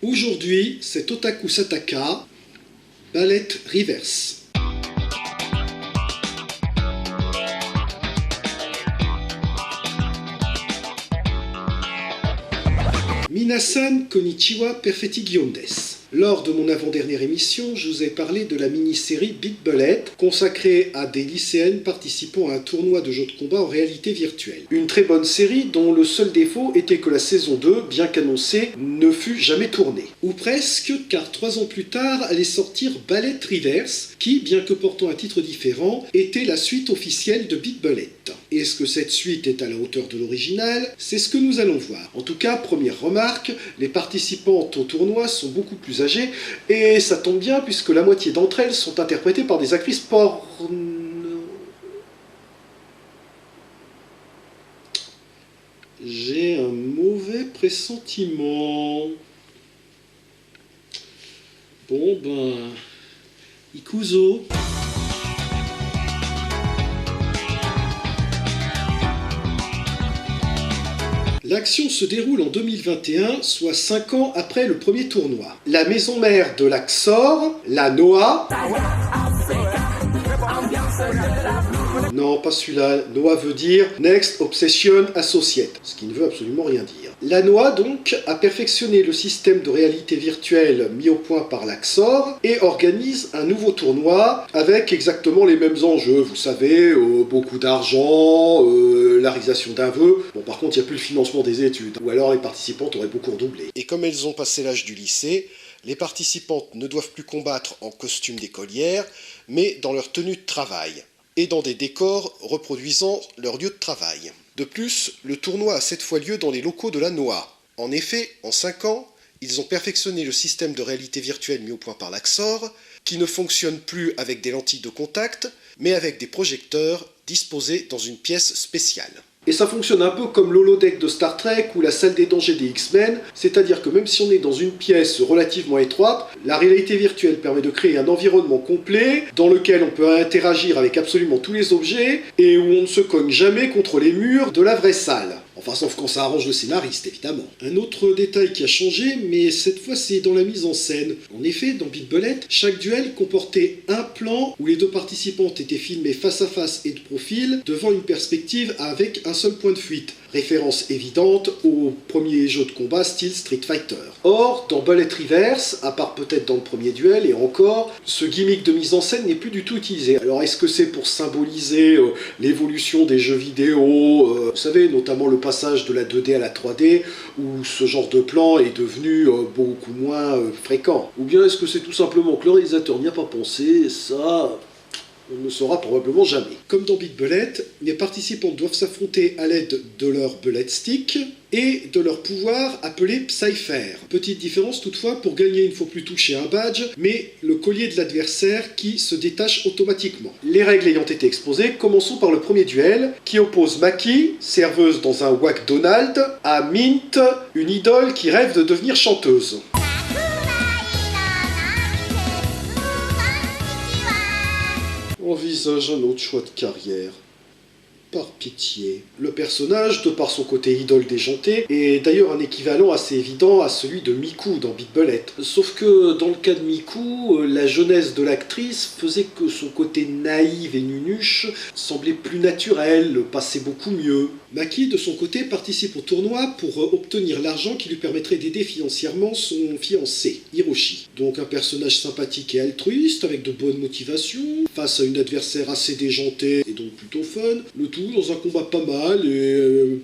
Aujourd'hui, c'est Otaku Sataka, Ballet Reverse. Minasan konnichiwa perfetti Guillaume des. Lors de mon avant-dernière émission, je vous ai parlé de la mini-série Beat Bullet, consacrée à des lycéennes participant à un tournoi de jeux de combat en réalité virtuelle. Une très bonne série dont le seul défaut était que la saison 2, bien qu'annoncée, ne fut jamais tournée. Ou presque, car 3 ans plus tard allait sortir Ballet Reverse, qui, bien que portant un titre différent, était la suite officielle de Beat Bullet. Est-ce que cette suite est à la hauteur de l'original? C'est ce que nous allons voir. En tout cas, première remarque, les participantes au tournoi sont beaucoup plus âgées, et ça tombe bien puisque la moitié d'entre elles sont interprétées par des actrices porno. J'ai un mauvais pressentiment. Bon ben... Ikuzo. L'action se déroule en 2021, soit 5 ans après le premier tournoi. La maison mère de l'Axor, la NOAA... Non, pas celui-là. NOAA veut dire Next Obsession Associate, ce qui ne veut absolument rien dire. La NOAA, donc, a perfectionné le système de réalité virtuelle mis au point par l'Axor et organise un nouveau tournoi avec exactement les mêmes enjeux. Vous savez, beaucoup d'argent, la réalisation d'un vœu. Bon, par contre, il n'y a plus le financement des études. Ou alors les participantes auraient beaucoup redoublé. Et comme elles ont passé l'âge du lycée, les participantes ne doivent plus combattre en costume d'écolière, mais dans leur tenue de travail, et dans des décors reproduisant leur lieu de travail. De plus, le tournoi a cette fois lieu dans les locaux de la NOAA. En effet, en 5 ans, ils ont perfectionné le système de réalité virtuelle mis au point par l'Axor, qui ne fonctionne plus avec des lentilles de contact, mais avec des projecteurs disposés dans une pièce spéciale. Et ça fonctionne un peu comme l'holodeck de Star Trek ou la salle des dangers des X-Men, c'est-à-dire que même si on est dans une pièce relativement étroite, la réalité virtuelle permet de créer un environnement complet dans lequel on peut interagir avec absolument tous les objets et où on ne se cogne jamais contre les murs de la vraie salle. Enfin, sauf quand ça arrange le scénariste, évidemment. Un autre détail qui a changé, mais cette fois c'est dans la mise en scène. En effet, dans Beat Bullet, chaque duel comportait un plan où les deux participantes étaient filmées face à face et de profil, devant une perspective avec un seul point de fuite. Référence évidente au premier jeu de combat style Street Fighter. Or, dans Ballet Reverse, à part peut-être dans le premier duel, et encore, ce gimmick de mise en scène n'est plus du tout utilisé. Alors est-ce que c'est pour symboliser l'évolution des jeux vidéo, vous savez, notamment le passage de la 2D à la 3D, où ce genre de plan est devenu beaucoup moins fréquent? Ou bien est-ce que c'est tout simplement que le réalisateur n'y a pas pensé? Ça... on ne le saura probablement jamais. Comme dans Beat Bullet, les participants doivent s'affronter à l'aide de leur bullet stick et de leur pouvoir appelé Psyfer. Petite différence toutefois, pour gagner il ne faut plus toucher un badge, mais le collier de l'adversaire qui se détache automatiquement. Les règles ayant été exposées, commençons par le premier duel qui oppose Maki, serveuse dans un McDonald's, à Mint, une idole qui rêve de devenir chanteuse. Envisage un autre choix de carrière. Par pitié. Le personnage, de par son côté idole déjanté, est d'ailleurs un équivalent assez évident à celui de Miku dans Beat Bullet. Sauf que dans le cas de Miku, la jeunesse de l'actrice faisait que son côté naïf et nunuche semblait plus naturel, passait beaucoup mieux. Maki, de son côté, participe au tournoi pour obtenir l'argent qui lui permettrait d'aider financièrement son fiancé, Hiroshi. Donc un personnage sympathique et altruiste, avec de bonnes motivations, face à une adversaire assez déjantée et donc plutôt fun, le tout dans un combat pas mal et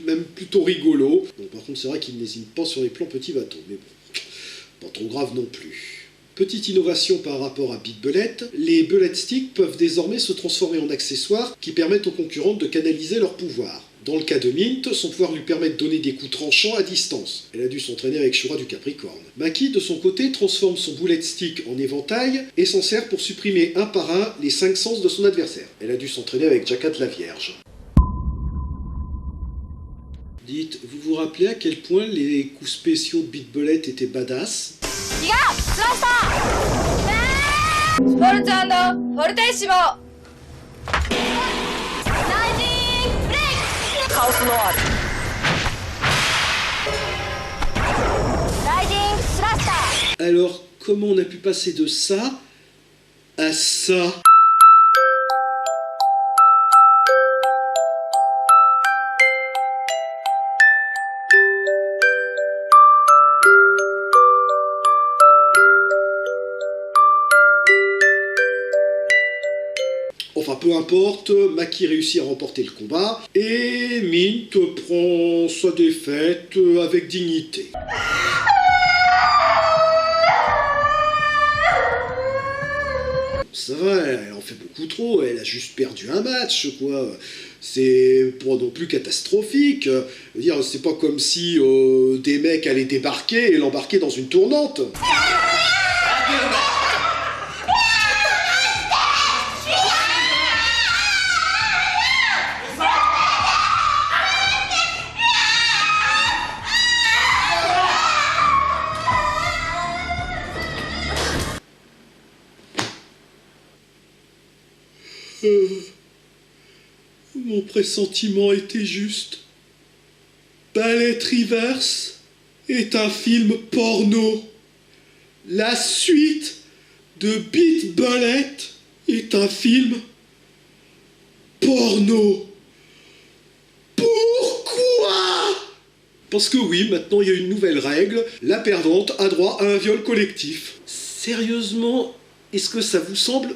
même plutôt rigolo. Bon, par contre, c'est vrai qu'il n'hésite pas sur les plans petits bateaux, mais bon, pas trop grave non plus. Petite innovation par rapport à Beat Bullet, les bullet sticks peuvent désormais se transformer en accessoires qui permettent aux concurrentes de canaliser leur pouvoir. Dans le cas de Mint, son pouvoir lui permet de donner des coups tranchants à distance. Elle a dû s'entraîner avec Shura du Capricorne. Maki, de son côté, transforme son bullet stick en éventail et s'en sert pour supprimer un par un les 5 sens de son adversaire. Elle a dû s'entraîner avec Jacat la Vierge. Dites, vous vous rappelez à quel point les coups spéciaux de Beat Bullet étaient badass? Alors, comment on a pu passer de ça à ça? Enfin, peu importe, Maki réussit à remporter le combat, et Mint prend sa défaite avec dignité. Ça va, elle en fait beaucoup trop, elle a juste perdu un match, quoi. C'est pas non plus catastrophique. Je veux dire, c'est pas comme si des mecs allaient débarquer et l'embarquer dans une tournante. Mon pressentiment était juste. Ballet Reverse est un film porno. La suite de Beat Bullet est un film porno. Pourquoi? Parce que oui, maintenant il y a une nouvelle règle. La perdante a droit à un viol collectif. Sérieusement, est-ce que ça vous semble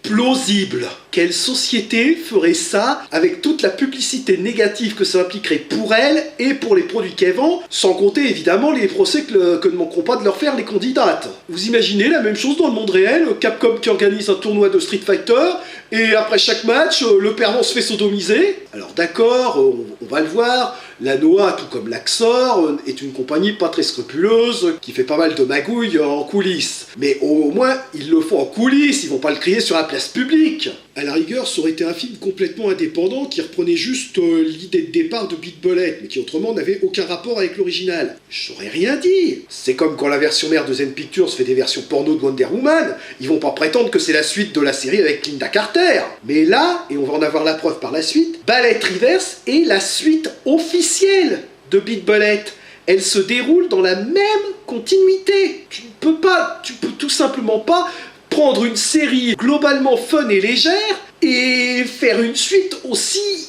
plausible? Quelle société ferait ça avec toute la publicité négative que ça impliquerait pour elle et pour les produits qu'elle vend, sans compter évidemment les procès que ne manqueront pas de leur faire les candidates? Vous imaginez la même chose dans le monde réel, Capcom qui organise un tournoi de Street Fighter et après chaque match, le perdant se fait sodomiser? Alors d'accord, on va le voir, la Noah, tout comme l'Axor, est une compagnie pas très scrupuleuse, qui fait pas mal de magouilles en coulisses. Mais au moins, ils le font en coulisses, ils vont pas le crier sur la place publique. À la rigueur, ça aurait été un film complètement indépendant qui reprenait juste l'idée de départ de Beat Bullet, mais qui autrement n'avait aucun rapport avec l'original. J'aurais rien dit. C'est comme quand la version mère de Zen Pictures fait des versions porno de Wonder Woman, ils vont pas prétendre que c'est la suite de la série avec Linda Carter. Mais là, et on va en avoir la preuve par la suite, Ballet Reverse est la suite officielle de Beat Bullet. Elle se déroule dans la même continuité. Tu peux tout simplement pas prendre une série globalement fun et légère et faire une suite aussi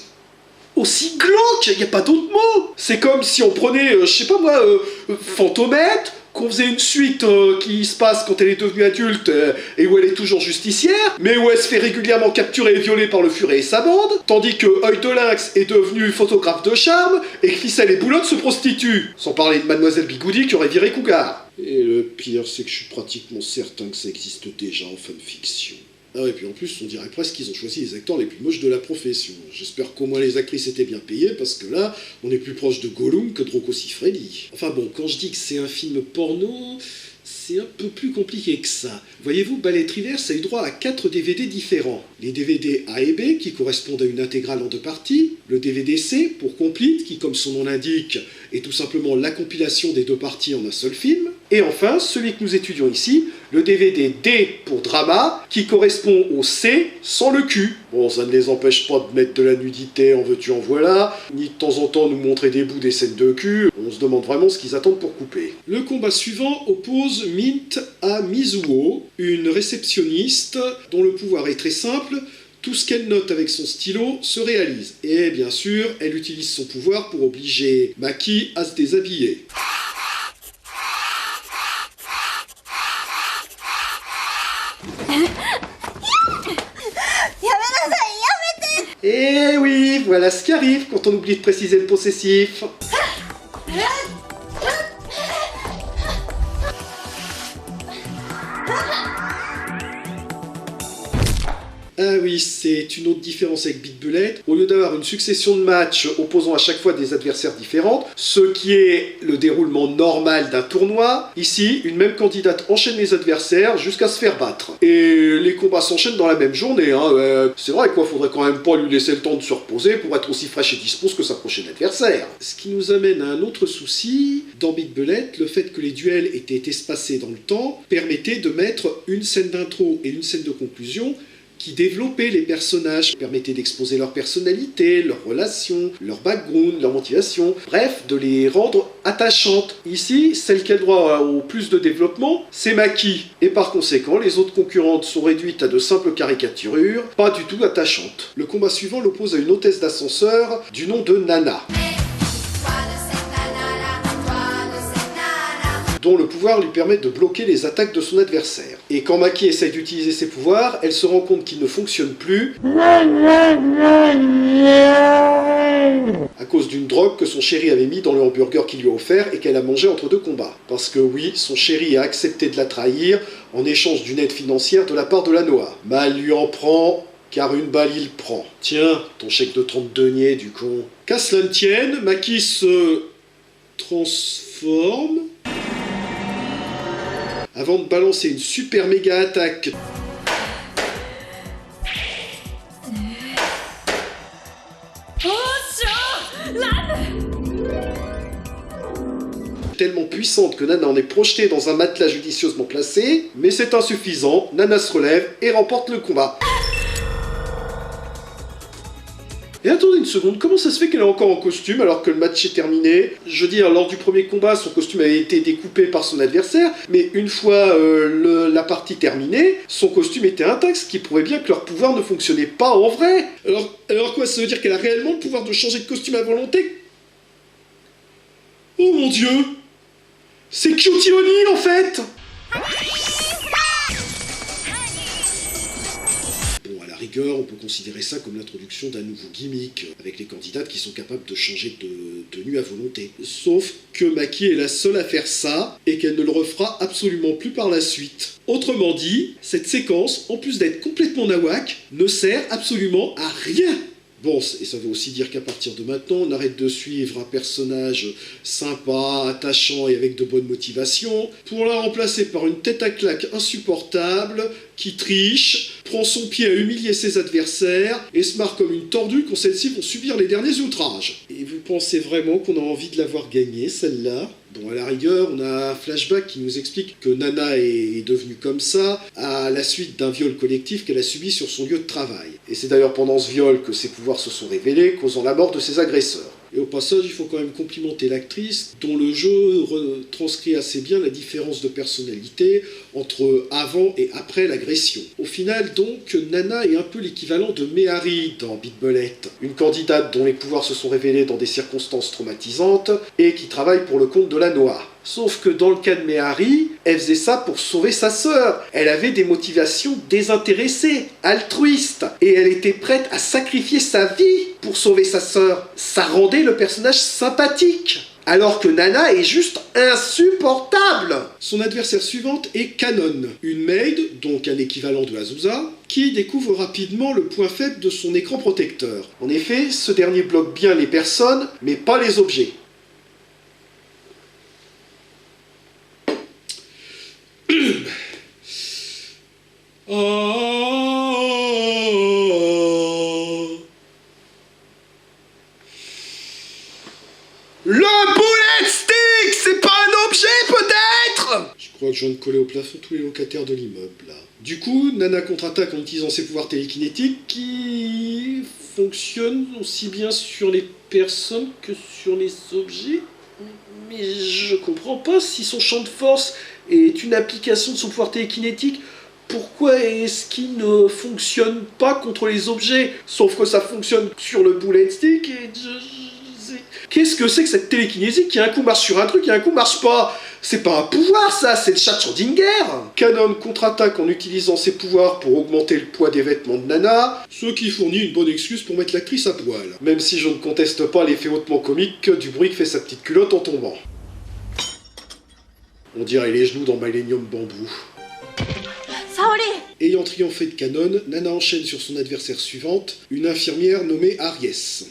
glauque, il n'y a pas d'autre mot. C'est comme si on prenait, je sais pas moi, Fantomette, qu'on faisait une suite qui se passe quand elle est devenue adulte et où elle est toujours justicière, mais où elle se fait régulièrement capturer et violer par le Furet et sa bande, tandis que Œil de Lynx est devenu photographe de charme et que Ficelle et Boulotte se prostituent. Sans parler de Mademoiselle Bigoudi qui aurait viré Cougar. Et le pire, c'est que je suis pratiquement certain que ça existe déjà en fanfiction. Ah ouais, puis en plus, on dirait presque qu'ils ont choisi les acteurs les plus moches de la profession. J'espère qu'au moins les actrices étaient bien payées, parce que là, on est plus proche de Gollum que de Rocco Siffredi. Enfin bon, quand je dis que c'est un film porno, c'est un peu plus compliqué que ça. Voyez-vous, Ballet Reverse a eu droit à 4 DVD différents. Les DVD A et B, qui correspondent à une intégrale en 2 parties, le DVD C, pour Complete, qui comme son nom l'indique, est tout simplement la compilation des 2 parties en un seul film, et enfin, celui que nous étudions ici, le DVD D pour Drama, qui correspond au C sans le Q. Bon, ça ne les empêche pas de mettre de la nudité en veux-tu en voilà, ni de temps en temps nous montrer des bouts des scènes de cul, on se demande vraiment ce qu'ils attendent pour couper. Le combat suivant oppose Mint à Mizuho, une réceptionniste dont le pouvoir est très simple. Tout ce qu'elle note avec son stylo se réalise. Et bien sûr, elle utilise son pouvoir pour obliger Maki à se déshabiller. Et oui, voilà ce qui arrive quand on oublie de préciser le possessif. Ah oui, c'est une autre différence avec Beat Bullet. Au lieu d'avoir une succession de matchs opposant à chaque fois des adversaires différents, ce qui est le déroulement normal d'un tournoi, ici, une même candidate enchaîne les adversaires jusqu'à se faire battre. Et les combats s'enchaînent dans la même journée. C'est vrai quoi, faudrait quand même pas lui laisser le temps de se reposer pour être aussi fraîche et dispose que sa prochaine adversaire. Ce qui nous amène à un autre souci. Dans Beat Bullet, le fait que les duels étaient espacés dans le temps permettait de mettre une scène d'intro et une scène de conclusion qui développait les personnages, permettait d'exposer leur personnalité, leurs relations, leur background, leur motivation, bref, de les rendre attachantes. Ici, celle qui a le droit au plus de développement, c'est Maki. Et par conséquent, les autres concurrentes sont réduites à de simples caricaturures, pas du tout attachantes. Le combat suivant l'oppose à une hôtesse d'ascenseur du nom de Nana, dont le pouvoir lui permet de bloquer les attaques de son adversaire. Et quand Maki essaye d'utiliser ses pouvoirs, elle se rend compte qu'ils ne fonctionnent plus à cause d'une drogue que son chéri avait mis dans le hamburger qu'il lui a offert et qu'elle a mangé entre deux combats. Parce que oui, son chéri a accepté de la trahir en échange d'une aide financière de la part de la Noah. Mal lui en prend, car une balle il prend. Tiens, ton chèque de 30 deniers du con. Qu'à cela ne tienne, Maki se transforme avant de balancer une super méga attaque tellement puissante que Nana en est projetée dans un matelas judicieusement placé, mais c'est insuffisant, Nana se relève et remporte le combat. Et attendez une seconde, comment ça se fait qu'elle est encore en costume alors que le match est terminé? Je veux dire, lors du premier combat, son costume avait été découpé par son adversaire, mais une fois la partie terminée, son costume était intact, ce qui prouvait bien que leur pouvoir ne fonctionnait pas en vrai. Alors quoi, ça veut dire qu'elle a réellement le pouvoir de changer de costume à volonté? Oh mon dieu! C'est Cutie Oni en fait! On peut considérer ça comme l'introduction d'un nouveau gimmick, avec les candidates qui sont capables de changer de tenue à volonté. Sauf que Maki est la seule à faire ça, et qu'elle ne le refera absolument plus par la suite. Autrement dit, cette séquence, en plus d'être complètement nawak, ne sert absolument à rien. Bon, et ça veut aussi dire qu'à partir de maintenant, on arrête de suivre un personnage sympa, attachant et avec de bonnes motivations, pour la remplacer par une tête à claque insupportable, qui triche, prend son pied à humilier ses adversaires, et se marre comme une tordue quand celles-ci vont subir les derniers outrages. Et vous pensez vraiment qu'on a envie de l'avoir gagnée, celle-là? Bon, à la rigueur, on a un flashback qui nous explique que Nana est devenue comme ça à la suite d'un viol collectif qu'elle a subi sur son lieu de travail. Et c'est d'ailleurs pendant ce viol que ses pouvoirs se sont révélés, causant la mort de ses agresseurs. Et au passage, il faut quand même complimenter l'actrice, dont le jeu retranscrit assez bien la différence de personnalité entre avant et après l'agression. Au final, donc, Nana est un peu l'équivalent de Mehari dans Big Bullet, une candidate dont les pouvoirs se sont révélés dans des circonstances traumatisantes et qui travaille pour le compte de la Noah. Sauf que dans le cas de Mehari, elle faisait ça pour sauver sa sœur. Elle avait des motivations désintéressées, altruistes, et elle était prête à sacrifier sa vie pour sauver sa sœur. Ça rendait le personnage sympathique. Alors que Nana est juste insupportable. Son adversaire suivante est Kanon, une maid, donc un équivalent de Azusa, qui découvre rapidement le point faible de son écran protecteur. En effet, ce dernier bloque bien les personnes, mais pas les objets. Le bullet stick, c'est pas un objet peut-être? Je crois que je viens de coller au plafond tous les locataires de l'immeuble là. Du coup, Nana contre-attaque en utilisant ses pouvoirs télékinétiques qui fonctionnent aussi bien sur les personnes que sur les objets. Mais je comprends pas, si son champ de force est une application de son pouvoir télékinétique, pourquoi est-ce qu'il ne fonctionne pas contre les objets? Sauf que ça fonctionne sur le bullet stick et qu'est-ce que c'est que cette télékinésie qui un coup marche sur un truc et un coup marche pas? C'est pas un pouvoir ça, c'est le chat de Schrödinger. Kanon contre-attaque en utilisant ses pouvoirs pour augmenter le poids des vêtements de Nana, ce qui fournit une bonne excuse pour mettre l'actrice à poil. Même si je ne conteste pas l'effet hautement comique du bruit que fait sa petite culotte en tombant. On dirait les genoux dans Millennium Bamboo. Ayant triomphé de Kanon, Nana enchaîne sur son adversaire suivante, une infirmière nommée Aries.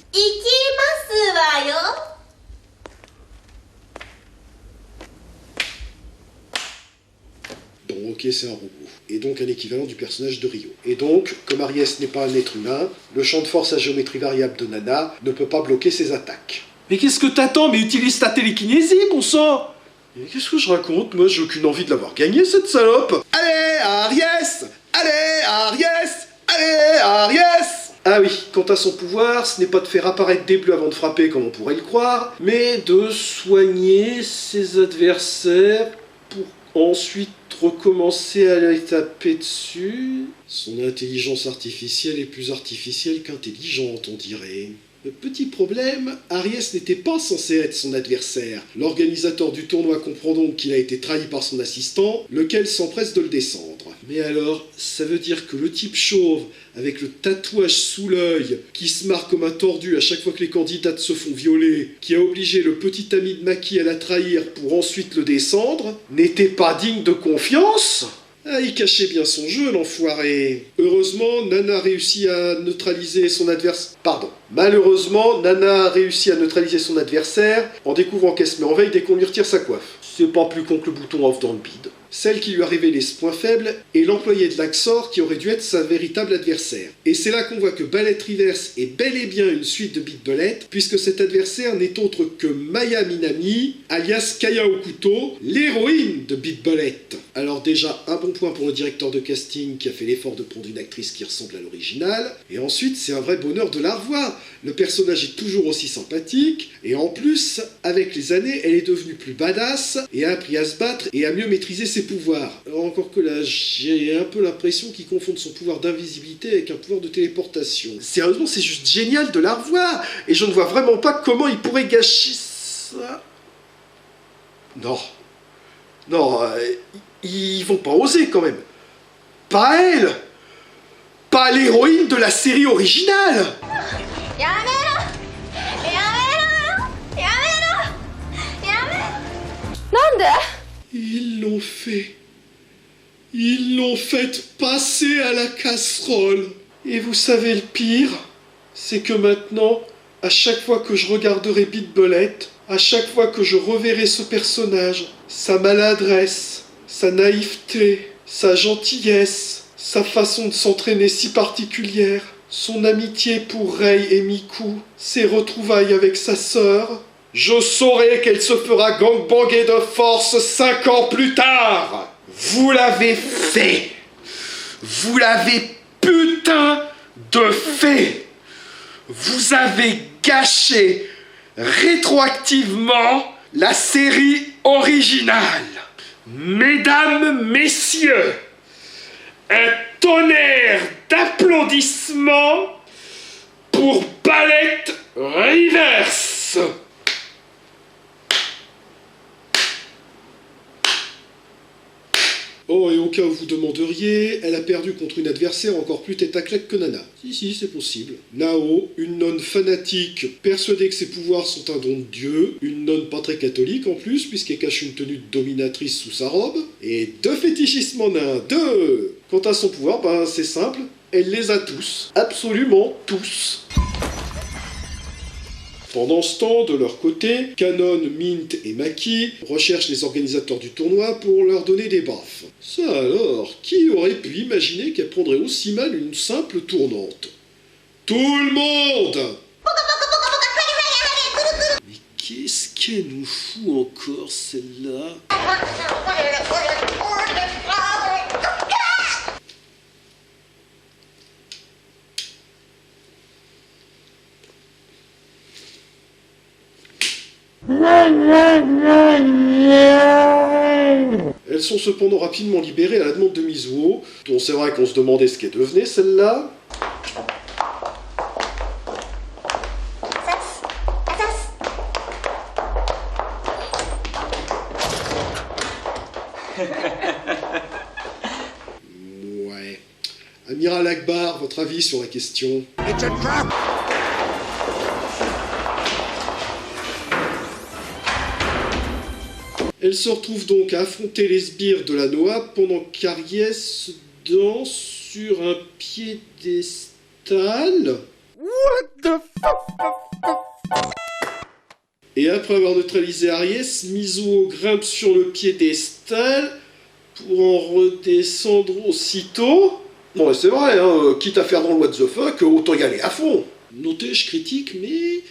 Bon, ok, c'est un robot. Et donc un équivalent du personnage de Ryo. Et donc, comme Aries n'est pas un être humain, le champ de force à géométrie variable de Nana ne peut pas bloquer ses attaques. Mais qu'est-ce que t'attends? Mais utilise ta télékinésie, bon sang! Mais qu'est-ce que je raconte? Moi, j'ai aucune envie de l'avoir gagnée, cette salope! Allez, Aries! Allez, Aries! Allez, Aries! Ah oui, quant à son pouvoir, ce n'est pas de faire apparaître des bleus avant de frapper comme on pourrait le croire, mais de soigner ses adversaires pour ensuite recommencer à les taper dessus. Son intelligence artificielle est plus artificielle qu'intelligente, on dirait. Le petit problème, Aries n'était pas censé être son adversaire. L'organisateur du tournoi comprend donc qu'il a été trahi par son assistant, lequel s'empresse de le descendre. Mais alors, ça veut dire que le type chauve, avec le tatouage sous l'œil, qui se marre comme un tordu à chaque fois que les candidates se font violer, qui a obligé le petit ami de Maki à la trahir pour ensuite le descendre, n'était pas digne de confiance ? Ah, il cachait bien son jeu, l'enfoiré. Heureusement, Nana a réussi à neutraliser son adversaire. Pardon. Malheureusement, Nana a réussi à neutraliser son adversaire en découvrant qu'elle se met en veille dès qu'on lui retire sa coiffe. C'est pas plus con que le bouton off dans le bide. Celle qui lui a révélé ce point faible est l'employé de l'Axor qui aurait dû être sa véritable adversaire. Et c'est là qu'on voit que Ballet Reverse est bel et bien une suite de Beat Bullet, puisque cet adversaire n'est autre que Maya Minami, alias Kaya Okuto, l'héroïne de Beat Bullet. Alors déjà, un bon point pour le directeur de casting qui a fait l'effort de prendre une actrice qui ressemble à l'original, et ensuite c'est un vrai bonheur de la revoir. Le personnage est toujours aussi sympathique, et en plus, avec les années, elle est devenue plus badass, et a appris à se battre et à mieux maîtriser ses pouvoirs. Alors encore que là, j'ai un peu l'impression qu'il confond son pouvoir d'invisibilité avec un pouvoir de téléportation. Sérieusement, c'est juste génial de la revoir, et je ne vois vraiment pas comment il pourrait gâcher ça. Non. Non, ils vont pas oser quand même. Pas elle! Pas l'héroïne de la série originale! Ils l'ont fait. Ils l'ont fait passer à la casserole. Et vous savez le pire, c'est que maintenant, à chaque fois que je regarderai Beat Bullet, à chaque fois que je reverrai ce personnage, sa maladresse, sa naïveté, sa gentillesse, sa façon de s'entraîner si particulière, son amitié pour Rei et Miku, ses retrouvailles avec sa sœur, je saurai qu'elle se fera gangbanger de force 5 ans plus tard. Vous l'avez fait. Vous l'avez putain de fait. Vous avez gâché rétroactivement la série originale. Mesdames, messieurs, un tonnerre d'applaudissements pour Ballet Reverse. Oh, et au cas où vous demanderiez, elle a perdu contre une adversaire encore plus tête à claque que Nana. Si, c'est possible. Nao, une nonne fanatique, persuadée que ses pouvoirs sont un don de Dieu, une nonne pas très catholique en plus, puisqu'elle cache une tenue de dominatrice sous sa robe, et 2 fétichismes en un, 2. Quant à son pouvoir, c'est simple, elle les a tous. Absolument tous. Pendant ce temps, de leur côté, Canon, Mint et Maki recherchent les organisateurs du tournoi pour leur donner des baffes. Ça alors, qui aurait pu imaginer qu'elle prendrait aussi mal une simple tournante? Tout le monde! Mais qu'est-ce qu'elle nous fout encore, celle-là? Elles sont cependant rapidement libérées à la demande de Mizuho, dont c'est vrai qu'on se demandait ce qu'elle devenait celle-là. Ouais. Amiral Akbar, votre avis sur la question? Elle se retrouve donc à affronter les sbires de la Noah pendant qu'Aries danse sur un piédestal. What the fuck? Et après avoir neutralisé Aries, Mizuho grimpe sur le piédestal pour en redescendre aussitôt. Bon, c'est vrai, quitte à faire dans le what the fuck, autant y aller à fond. Notez, je critique, mais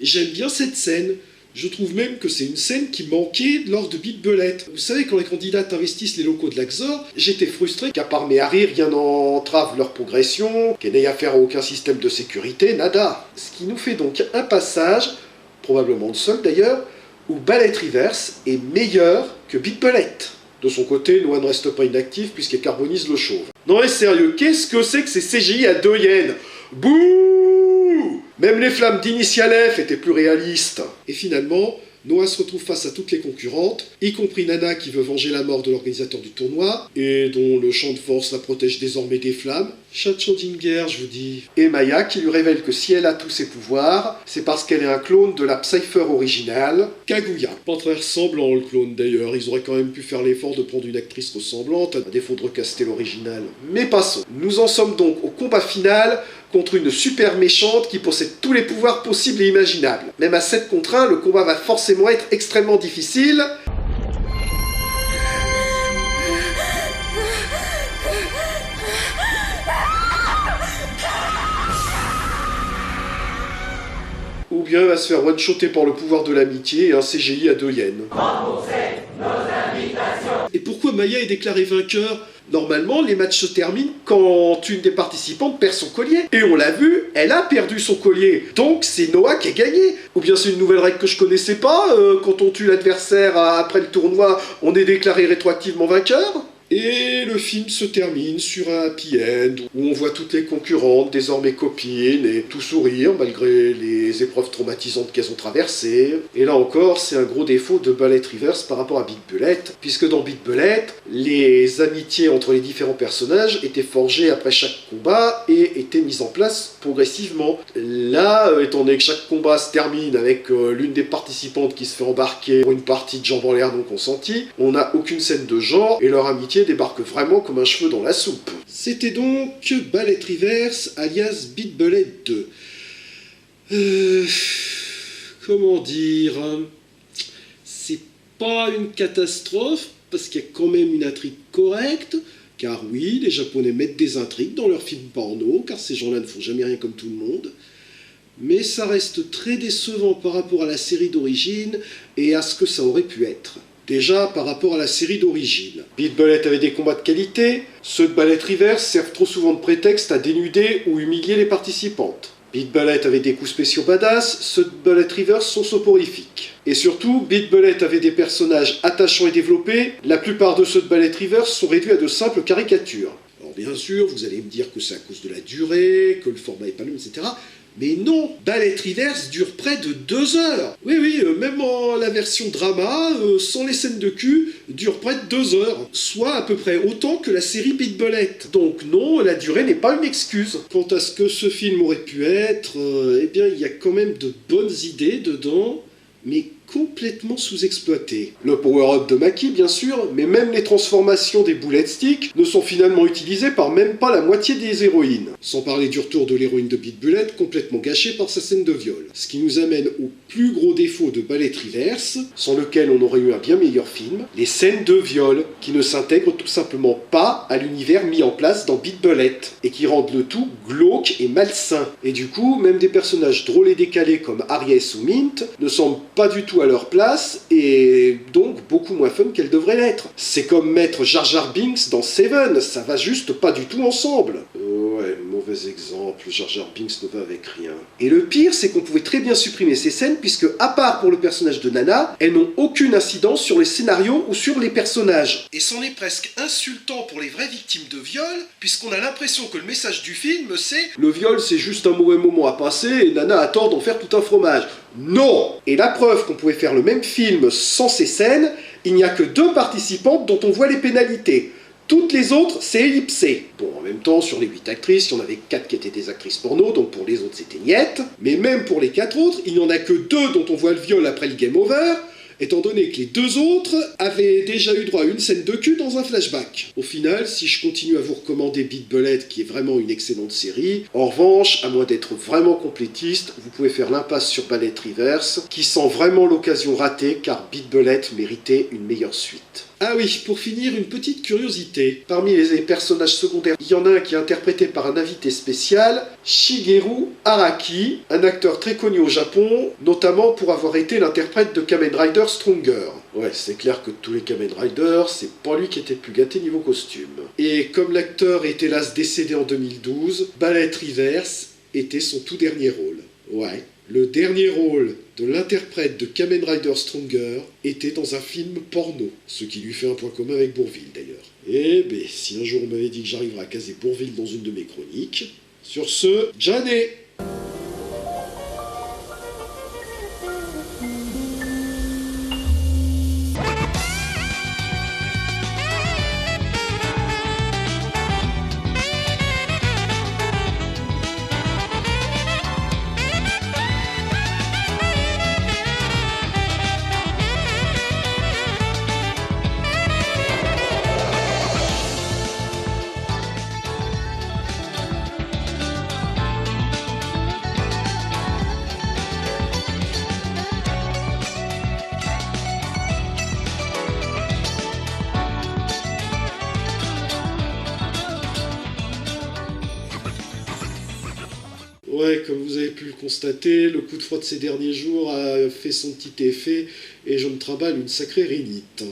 j'aime bien cette scène. Je trouve même que c'est une scène qui manquait lors de Beat Bullet. Vous savez, quand les candidats investissent les locaux de l'Axor, j'étais frustré qu'à part mes Harry, rien n'entrave leur progression, qu'elle n'ait affaire à aucun système de sécurité, nada. Ce qui nous fait donc un passage, probablement le seul d'ailleurs, où Ballet Reverse est meilleur que Beat Bullet. De son côté, Noah ne reste pas inactif puisqu'elle carbonise le chauve. Non mais sérieux, qu'est-ce que c'est que ces CGI à 2 yens? Bouh! Même les flammes d'Initial F étaient plus réalistes. Et finalement, Noah se retrouve face à toutes les concurrentes, y compris Nana qui veut venger la mort de l'organisateur du tournoi, et dont le champ de force la protège désormais des flammes. Chat de Schrödinger, je vous dis. Et Maya qui lui révèle que si elle a tous ses pouvoirs, c'est parce qu'elle est un clone de la Psyfer originale, Kaguya. Pas très ressemblant le clone d'ailleurs, ils auraient quand même pu faire l'effort de prendre une actrice ressemblante, à défaut de recaster l'original. Mais passons. Nous en sommes donc au combat final, contre une super méchante qui possède tous les pouvoirs possibles et imaginables. Même à 7 contre 1, le combat va forcément être extrêmement difficile. Ou bien elle va se faire one-shotter par le pouvoir de l'amitié et un CGI à 2 yens. Et pourquoi Maya est déclarée vainqueur? Normalement, les matchs se terminent quand une des participantes perd son collier. Et on l'a vu, elle a perdu son collier. Donc c'est Noah qui a gagné. Ou bien c'est une nouvelle règle que je connaissais pas, quand on tue l'adversaire après le tournoi, on est déclaré rétroactivement vainqueur. Et le film se termine sur un happy end, où on voit toutes les concurrentes, désormais copines, et tout sourire, malgré les épreuves traumatisantes qu'elles ont traversées. Et là encore, c'est un gros défaut de Ballet Reverse par rapport à Beat Bullet, puisque dans Beat Bullet, les amitiés entre les différents personnages étaient forgées après chaque combat, et étaient mises en place progressivement. Là, étant donné que chaque combat se termine avec l'une des participantes qui se fait embarquer pour une partie de jambes en l'air non consentie, on n'a aucune scène de genre, et leur amitié débarque vraiment comme un cheveu dans la soupe. C'était donc Ballet Reverse alias Beat Bullet 2. Comment dire, c'est pas une catastrophe, parce qu'il y a quand même une intrigue correcte, car oui, les Japonais mettent des intrigues dans leurs films porno, car ces gens-là ne font jamais rien comme tout le monde. Mais ça reste très décevant par rapport à la série d'origine et à ce que ça aurait pu être. Déjà, par rapport à la série d'origine. Beat Bullet avait des combats de qualité, ceux de Ballet Reverse servent trop souvent de prétexte à dénuder ou humilier les participantes. Beat Bullet avait des coups spéciaux badass, ceux de Ballet Reverse sont soporifiques. Et surtout, Beat Bullet avait des personnages attachants et développés, la plupart de ceux de Ballet Reverse sont réduits à de simples caricatures. Alors bien sûr, vous allez me dire que c'est à cause de la durée, que le format est pas le même, etc. Mais non, Ballet Reverse dure près de 2 heures. Oui, même en la version drama, sans les scènes de cul, dure près de 2 heures. Soit à peu près autant que la série Beat Bullet. Donc non, la durée n'est pas une excuse. Quant à ce que ce film aurait pu être, eh bien il y a quand même de bonnes idées dedans, mais complètement sous-exploité. Le power-up de Maki, bien sûr, mais même les transformations des bullet sticks ne sont finalement utilisées par même pas la moitié des héroïnes. Sans parler du retour de l'héroïne de Beat Bullet, complètement gâchée par sa scène de viol. Ce qui nous amène au plus gros défaut de Ballet Reverse, sans lequel on aurait eu un bien meilleur film, les scènes de viol, qui ne s'intègrent tout simplement pas à l'univers mis en place dans Beat Bullet, et qui rendent le tout glauque et malsain. Et du coup, même des personnages drôles et décalés comme Aries ou Mint ne semblent pas du tout à leur place, et donc beaucoup moins fun qu'elles devraient l'être. C'est comme mettre Jar Jar Binks dans Seven, ça va juste pas du tout ensemble. Ouais, mauvais exemple, Jar Jar Binks ne va avec rien. Et le pire, c'est qu'on pouvait très bien supprimer ces scènes, puisque à part pour le personnage de Nana, elles n'ont aucune incidence sur les scénarios ou sur les personnages. Et c'en est presque insultant pour les vraies victimes de viol, puisqu'on a l'impression que le message du film, c'est « Le viol, c'est juste un mauvais moment à passer, et Nana a tort d'en faire tout un fromage ». Non! Et la preuve qu'on pouvait faire le même film sans ces scènes, il n'y a que 2 participantes dont on voit les pénalités. Toutes les autres, c'est ellipsé. Bon, en même temps, sur les 8 actrices, il y en avait 4 qui étaient des actrices porno, donc pour les autres, c'était niette. Mais même pour les 4 autres, il n'y en a que 2 dont on voit le viol après le game over, étant donné que les 2 autres avaient déjà eu droit à une scène de cul dans un flashback. Au final, si je continue à vous recommander Beat Bullet, qui est vraiment une excellente série, en revanche, à moins d'être vraiment complétiste, vous pouvez faire l'impasse sur Ballet Reverse, qui sent vraiment l'occasion ratée, car Beat Bullet méritait une meilleure suite. Ah oui, pour finir, une petite curiosité. Parmi les personnages secondaires, il y en a un qui est interprété par un invité spécial, Shigeru Araki, un acteur très connu au Japon, notamment pour avoir été l'interprète de Kamen Rider Stronger. Ouais, c'est clair que tous les Kamen Rider, c'est pas lui qui était le plus gâté niveau costume. Et comme l'acteur est hélas décédé en 2012, Ballet Reverse était son tout dernier rôle. Ouais. Le dernier rôle de l'interprète de Kamen Rider Stronger était dans un film porno, ce qui lui fait un point commun avec Bourvil d'ailleurs. Eh ben, si un jour on m'avait dit que j'arriverais à caser Bourvil dans une de mes chroniques, sur ce, Janet. Ouais, comme vous avez pu le constater, le coup de froid de ces derniers jours a fait son petit effet et je me trimballe une sacrée rhinite.